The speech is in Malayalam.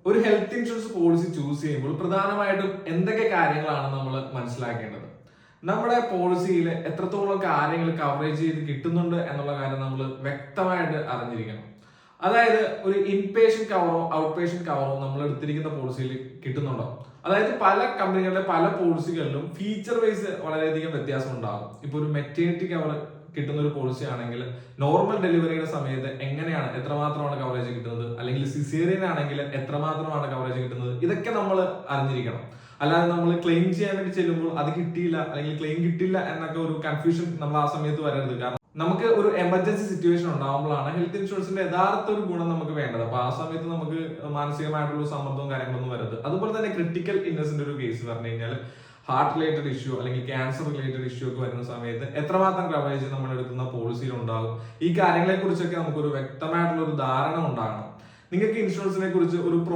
ഒരു ഹെൽത്ത് ഇൻഷുറൻസ് പോളിസി ചൂസ് ചെയ്യുമ്പോൾ പ്രധാനമായിട്ടും എന്തൊക്കെ കാര്യങ്ങളാണ് നമ്മൾ മനസ്സിലാക്കേണ്ടത്? നമ്മുടെ പോളിസിയിൽ എത്രത്തോളം കാര്യങ്ങൾ കവറേജ് ചെയ്ത് കിട്ടുന്നുണ്ട് എന്നുള്ള കാര്യം നമ്മൾ വ്യക്തമായിട്ട് അറിഞ്ഞിരിക്കണം. അതായത് ഒരു ഇൻപേഷ്യന്റ് കവറോ ഔട്ട് പേഷ്യന്റ് കവറോ നമ്മൾ എടുത്തിരിക്കുന്ന പോളിസിയിൽ കിട്ടുന്നുണ്ടോ? അതായത് പല കമ്പനികളുടെ പല പോളിസികളിലും ഫീച്ചർ വൈസ് വളരെയധികം വ്യത്യാസം ഉണ്ടാകും. ഇപ്പൊ ഒരു മെറ്റേണിറ്റി കവർ കിട്ടുന്ന ഒരു പോളിസി ആണെങ്കിൽ നോർമൽ ഡെലിവറിയുടെ സമയത്ത് എങ്ങനെയാണ്, എത്രമാത്രമാണ് കവറേജ് കിട്ടുന്നത്, അല്ലെങ്കിൽ സിസേറിയൻ ആണെങ്കിൽ എത്രമാത്രമാണ് കവറേജ് കിട്ടുന്നത്, ഇതൊക്കെ നമ്മൾ അറിഞ്ഞിരിക്കണം. അല്ലാതെ നമ്മൾ ക്ലെയിം ചെയ്യാൻ വേണ്ടി ചെല്ലുമ്പോൾ അത് കിട്ടിയില്ല അല്ലെങ്കിൽ ക്ലെയിം കിട്ടില്ല എന്നൊക്കെ ഒരു കൺഫ്യൂഷൻ നമ്മൾ ആ സമയത്ത് വരരുത്. കാരണം നമുക്ക് ഒരു എമർജൻസി സിറ്റുവേഷൻ ഉണ്ടാകുമ്പോഴാണ് ഹെൽത്ത് ഇൻഷുറൻസിന്റെ യഥാർത്ഥ ഒരു ഗുണം നമുക്ക് വേണ്ടത്. അപ്പൊ ആ സമയത്ത് നമുക്ക് മാനസികമായിട്ടുള്ള സമ്മർദ്ദവും കാര്യങ്ങളൊന്നും വരരുത്. അതുപോലെ തന്നെ ക്രിട്ടിക്കൽ ഇൽനെസിന്റെ ഒരു കേസ് പറഞ്ഞു കഴിഞ്ഞാൽ ഹാർട്ട് റിലേറ്റഡ് ഇഷ്യൂ അല്ലെങ്കിൽ ക്യാൻസർ റിലേറ്റഡ് ഇഷ്യൂ ഒക്കെ വരുന്ന സമയത്ത് എത്രമാത്രം കവറേജ് നമ്മൾ എടുക്കുന്ന പോളിസിയിൽ ഉണ്ടാകും, ഈ കാര്യങ്ങളെ കുറിച്ചൊക്കെ നമുക്കൊരു വ്യക്തമായിട്ടുള്ള ഒരു ധാരണ ഉണ്ടാകണം. നിങ്ങൾക്ക് ഇൻഷുറൻസിനെ കുറിച്ച് ഒരു